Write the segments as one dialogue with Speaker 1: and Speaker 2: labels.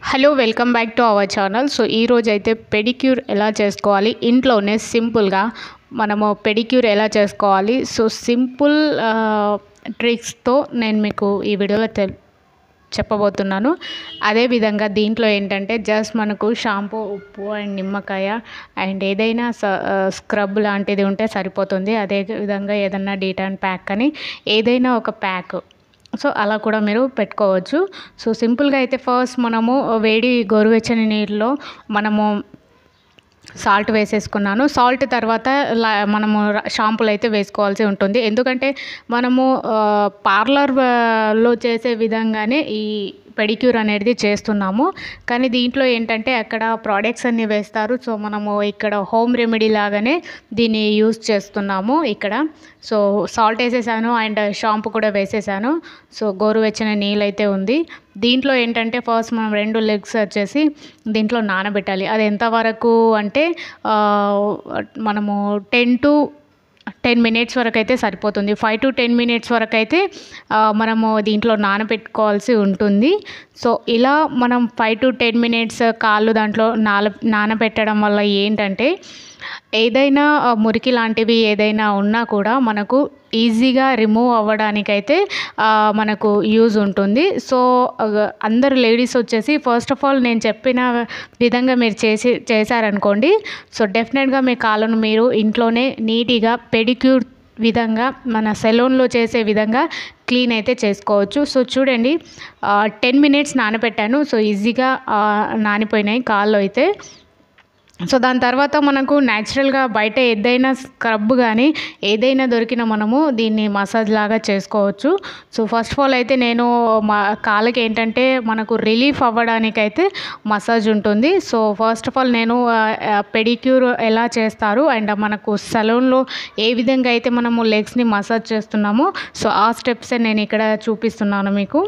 Speaker 1: Hello welcome back to our channel. So ఈరోజు అయితే pedicure ఎలా చేసుకోవాలి, ఇంట్లోనే సింపుల్గా మనము పెడిక్యూర్ ఎలా చేసుకోవాలి, సో సింపుల్ ట్రిక్స్తో నేను మీకు ఈ వీడియోలో చెప్పబోతున్నాను. అదేవిధంగా దీంట్లో ఏంటంటే జస్ట్ మనకు షాంపూ, ఉప్పు అండ్ నిమ్మకాయ అండ్ ఏదైనా స్క్రబ్ లాంటిది ఉంటే సరిపోతుంది. అదేవిధంగా ఏదైనా డీటాన్ ప్యాక్ అని ఏదైనా ఒక ప్యాక్, సో అలా కూడా మీరు పెట్టుకోవచ్చు. సో సింపుల్గా అయితే ఫస్ట్ మనము వేడి గోరువెచ్చని నీళ్ళలో మనము సాల్ట్ వేసేసుకున్నాను. సాల్ట్ తర్వాత మనము షాంపూలు అయితే వేసుకోవాల్సి ఉంటుంది. ఎందుకంటే మనము పార్లర్లో చేసే విధంగానే ఈ పెడిక్యూర్ అనేది చేస్తున్నాము. కానీ దీంట్లో ఏంటంటే అక్కడ ప్రోడక్ట్స్ అన్నీ వేస్తారు. సో మనము ఇక్కడ హోమ్ రెమెడీ లాగానే దీన్ని యూజ్ చేస్తున్నాము ఇక్కడ. సో సాల్ట్ వేసేసాను అండ్ షాంపూ కూడా వేసేసాను. సో గోరువెచ్చని నీళ్ళు అయితే ఉంది. దీంట్లో ఏంటంటే ఫస్ట్ మనం 2 లెగ్స్ వచ్చేసి దీంట్లో నానబెట్టాలి. అది ఎంతవరకు అంటే మనము 10 మినిట్స్ వరకు అయితే సరిపోతుంది. 5 to 10 మినిట్స్ వరకు అయితే మనము దీంట్లో నానబెట్టుకోవాల్సి ఉంటుంది. సో ఇలా మనం 5 to 10 మినిట్స్ కాళ్ళు దాంట్లో నానబెట్టడం వల్ల ఏంటంటే ఏదైనా మురికి లాంటివి ఏదైనా ఉన్నా కూడా మనకు ఈజీగా రిమూవ్ అవ్వడానికైతే మనకు యూజ్ ఉంటుంది. సో అందరు లేడీస్ వచ్చేసి ఫస్ట్ ఆఫ్ ఆల్ నేను చెప్పిన విధంగా మీరు చేశారనుకోండి, సో డెఫినెట్గా మీ కాళ్ళను మీరు ఇంట్లోనే నీట్గా పెడిక్యూర్ విధంగా మన సెలూన్లో చేసే విధంగా క్లీన్ అయితే చేసుకోవచ్చు. సో చూడండి 10 మినిట్స్ నానబెట్టాను. సో ఈజీగా నానిపోయినాయి కాళ్ళు అయితే. సో దాని తర్వాత మనకు న్యాచురల్గా బయట ఏదైనా స్క్రబ్ కానీ ఏదైనా దొరికిన మనము దీన్ని మసాజ్ లాగా చేసుకోవచ్చు. సో ఫస్ట్ ఆఫ్ ఆల్ అయితే నేను కాళ్ళకి ఏంటంటే మనకు రిలీఫ్ అవ్వడానికైతే మసాజ్ ఉంటుంది. సో ఫస్ట్ ఆఫ్ ఆల్ నేను పెడిక్యూర్ ఎలా చేస్తారు అండ్ మనకు సలూన్లో ఏ విధంగా అయితే మనము లెగ్స్ని మసాజ్ చేస్తున్నామో సో ఆ స్టెప్సే నేను ఇక్కడ చూపిస్తున్నాను మీకు.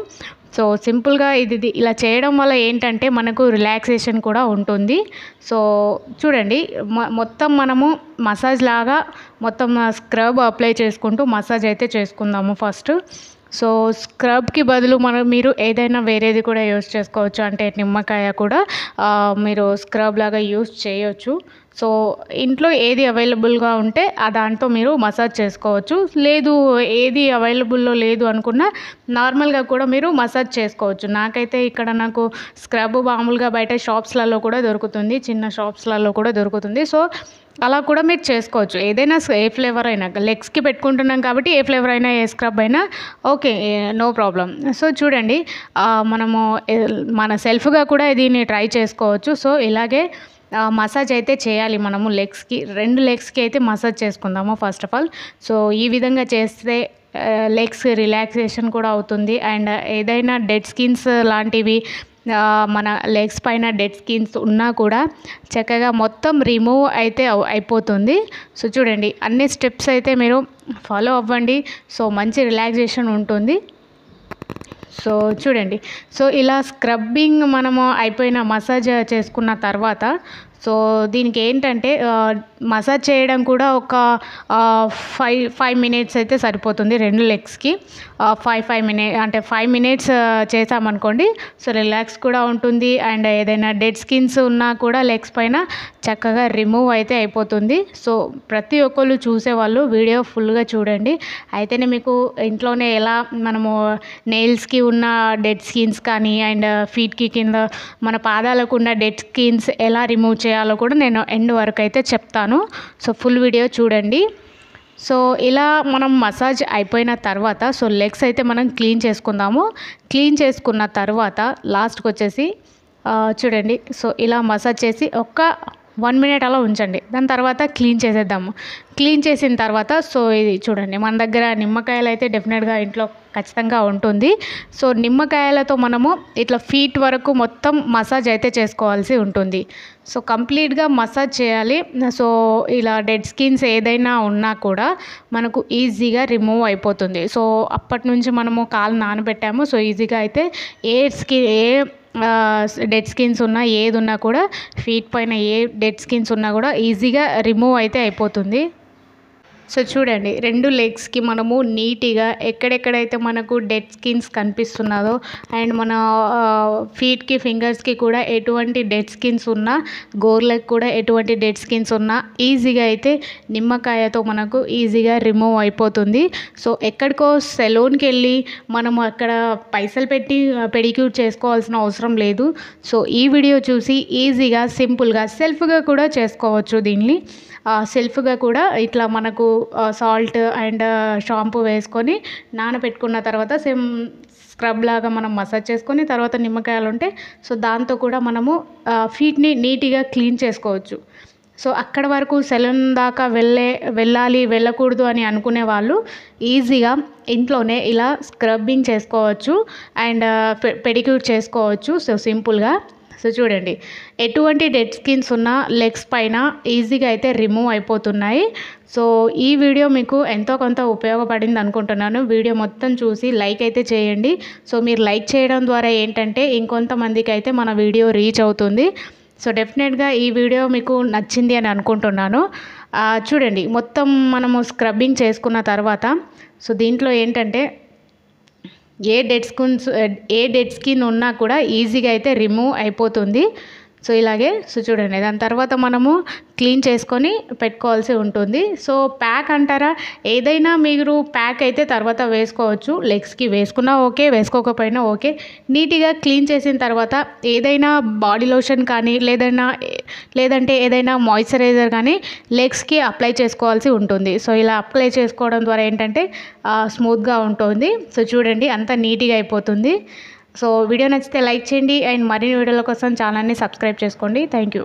Speaker 1: సో సింపుల్గా ఇది ఇలా చేయడం వల్ల ఏంటంటే మనకు రిలాక్సేషన్ కూడా ఉంటుంది. సో చూడండి మొత్తం మనము మసాజ్ లాగా మొత్తం స్క్రబ్ అప్లై చేసుకుంటూ మసాజ్ అయితే చేసుకుందాము ఫస్ట్. సో స్క్రబ్కి బదులు మీరు ఏదైనా వేరేది కూడా యూస్ చేసుకోవచ్చు. అంటే నిమ్మకాయ కూడా మీరు స్క్రబ్ లాగా యూస్ చేయొచ్చు. సో ఇంట్లో ఏది అవైలబుల్గా ఉంటే దాంతో మీరు మసాజ్ చేసుకోవచ్చు. లేదు ఏది అవైలబుల్లో లేదు అనుకున్నా నార్మల్గా కూడా మీరు మసాజ్ చేసుకోవచ్చు. నాకైతే ఇక్కడ నాకు స్క్రబ్ మామూలుగా బయట షాప్స్లలో కూడా దొరుకుతుంది, చిన్న షాప్స్లలో కూడా దొరుకుతుంది. సో అలా కూడా మీరు చేసుకోవచ్చు. ఏదైనా ఏ ఫ్లేవర్ అయినా, లెగ్స్కి పెట్టుకుంటున్నాం కాబట్టి ఏ ఫ్లేవర్ అయినా ఏ స్క్రబ్ అయినా ఓకే, నో ప్రాబ్లం. సో చూడండి మనము మన సెల్ఫ్గా కూడా దీన్ని ట్రై చేసుకోవచ్చు. సో ఇలాగే మసాజ్ అయితే చేయాలి మనము లెగ్స్కి, 2 లెగ్స్కి అయితే మసాజ్ చేసుకుందాము ఫస్ట్ ఆఫ్ ఆల్. సో ఈ విధంగా చేస్తే లెగ్స్ రిలాక్సేషన్ కూడా అవుతుంది అండ్ ఏదైనా డెడ్ స్కిన్స్ లాంటివి మన లెగ్స్ పైన డెడ్ స్కిన్స్ ఉన్నా కూడా చక్కగా మొత్తం రిమూవ్ అయితే అయిపోతుంది. సో చూడండి అన్ని స్టెప్స్ అయితే మీరు ఫాలో అవ్వండి. సో మంచి రిలాక్సేషన్ ఉంటుంది. సో చూడండి, సో ఇలా స్క్రబ్బింగ్ మనము అయిపోయిన మసాజ్ చేసుకున్న తర్వాత సో దీనికి ఏంటంటే మసాజ్ చేయడం కూడా ఒక 5 మినిట్స్ అయితే సరిపోతుంది 2 లెగ్స్కి. 5 మినిట్స్ అంటే 5 మినిట్స్ చేసామనుకోండి, సో రిలాక్స్ కూడా ఉంటుంది అండ్ ఏదైనా డెడ్ స్కిన్స్ ఉన్నా కూడా లెగ్స్ పైన చక్కగా రిమూవ్ అయితే అయిపోతుంది. సో ప్రతి ఒక్కళ్ళు చూసేవాళ్ళు వీడియో ఫుల్గా చూడండి, అయితేనే మీకు ఇంట్లోనే ఎలా మనము నెయిల్స్కి ఉన్న డెడ్ స్కిన్స్ కానీ అండ్ ఫీట్కి కింద మన పాదాలకు ఉన్న డెడ్ స్కిన్స్ ఎలా రిమూవ్ చేయాలో కూడా నేను ఎండ్ వరకు అయితే చెప్తాను. సో ఫుల్ వీడియో చూడండి. సో ఇలా మనం మసాజ్ అయిపోయిన తర్వాత సో లెగ్స్ అయితే మనం క్లీన్ చేసుకుందాము. క్లీన్ చేసుకున్న తర్వాత లాస్ట్కి వచ్చేసి చూడండి, సో ఇలా మసాజ్ చేసి 1 మినిట్ అలా ఉంచండి. దాని తర్వాత క్లీన్ చేసేద్దాము. క్లీన్ చేసిన తర్వాత సో ఇది చూడండి, మన దగ్గర నిమ్మకాయలు అయితే డెఫినెట్గా ఇంట్లో ఖచ్చితంగా ఉంటుంది. సో నిమ్మకాయలతో మనము ఇట్లా ఫీట్ వరకు మొత్తం మసాజ్ అయితే చేసుకోవాల్సి ఉంటుంది. సో కంప్లీట్గా మసాజ్ చేయాలి. సో ఇలా డెడ్ స్కిన్స్ ఏదైనా ఉన్నా కూడా మనకు ఈజీగా రిమూవ్ అయిపోతుంది. సో అప్పటి నుంచి మనము కాలు నానబెట్టాము. సో ఈజీగా అయితే ఏ డెడ్ స్కిన్స్ ఉన్నా ఏది ఉన్నా కూడా ఫీట్ పైన ఏ డెడ్ స్కిన్స్ ఉన్నా కూడా ఈజీగా రిమూవ్ అయితే అయిపోతుంది. సో చూడండి 2 లెగ్స్‌కి మనము నీట్‌గా ఎక్కడెక్కడైతే మనకు డెడ్ స్కిన్స్ కనిపిస్తున్నదో అండ్ మన ఫీట్‌కి, ఫింగర్స్‌కి కూడా ఎటువంటి డెడ్ స్కిన్స్ ఉన్నా, గోర్లకు కూడా ఎటువంటి డెడ్ స్కిన్స్ ఉన్నా ఈజీగా అయితే నిమ్మకాయతో మనకు ఈజీగా రిమూవ్ అయిపోతుంది. సో ఎక్కడికో సెలూన్‌కెళ్ళి మనము అక్కడ పైసలు పెట్టి పెడిక్యూర్ చేసుకోవాల్సిన అవసరం లేదు. సో ఈ వీడియో చూసి ఈజీగా, సింపుల్‌గా సెల్ఫ్‌గా కూడా చేసుకోవచ్చు దీన్ని. సెల్ఫ్‌గా కూడా ఇట్లా మనకు సాల్ట్ అండ్ షాంపూ వేసుకొని నానబెట్టుకున్న తర్వాత సేమ్ స్క్రబ్ లాగా మనం మసాజ్ చేసుకొని తర్వాత నిమ్మకాయలు ఉంటే సో దాంతో కూడా మనము ఫీట్‌ని నీట్‌గా క్లీన్ చేసుకోవచ్చు. సో అక్కడ వరకు సెలూన్ దాకా వెళ్ళకూడదు అని అనుకునే వాళ్ళు ఈజీగా ఇంట్లోనే ఇలా స్క్రబ్బింగ్ చేసుకోవచ్చు అండ్ పెడిక్యూర్ చేసుకోవచ్చు. సో సింపుల్గా. సో చూడండి ఎటువంటి డెడ్ స్కిన్స్ ఉన్న లెగ్స్ పైన ఈజీగా అయితే రిమూవ్ అయిపోతున్నాయి. సో ఈ వీడియో మీకు ఎంతో కొంత ఉపయోగపడింది అనుకుంటున్నాను. వీడియో మొత్తం చూసి లైక్ అయితే చేయండి. సో మీరు లైక్ చేయడం ద్వారా ఏంటంటే ఇంకొంతమందికి అయితే మన వీడియో రీచ్ అవుతుంది. సో డెఫినెట్గా ఈ వీడియో మీకు నచ్చింది అని అనుకుంటున్నాను. చూడండి మొత్తం మనము స్క్రబ్బింగ్ చేసుకున్న తర్వాత సో దీంట్లో ఏంటంటే ఏ డెడ్ స్కిన్ ఉన్నా కూడా ఈజీగా అయితే రిమూవ్ అయిపోతుంది. సో ఇలాగే సో చూడండి దాని తర్వాత మనము క్లీన్ చేసుకొని పెట్టుకోవాల్సి ఉంటుంది. సో ప్యాక్ అంటారా, ఏదైనా మీరు ప్యాక్ అయితే తర్వాత వేసుకోవచ్చు. లెగ్స్కి వేసుకున్నా ఓకే, వేసుకోకపోయినా ఓకే. నీట్గా క్లీన్ చేసిన తర్వాత ఏదైనా బాడీ లోషన్ కానీ లేదంటే ఏదైనా మాయిశ్చరైజర్ కానీ లెగ్స్కి అప్లై చేసుకోవాల్సి ఉంటుంది. సో ఇలా అప్లై చేసుకోవడం ద్వారా ఏంటంటే స్మూత్గా ఉంటుంది. సో చూడండి అంతా నీట్గా అయిపోతుంది. సో వీడియో నచ్చితే లైక్ చేయండి అండ్ మరిన్ని వీడియోల కోసం ఛానల్ని సబ్స్క్రైబ్ చేసుకోండి. Thank you.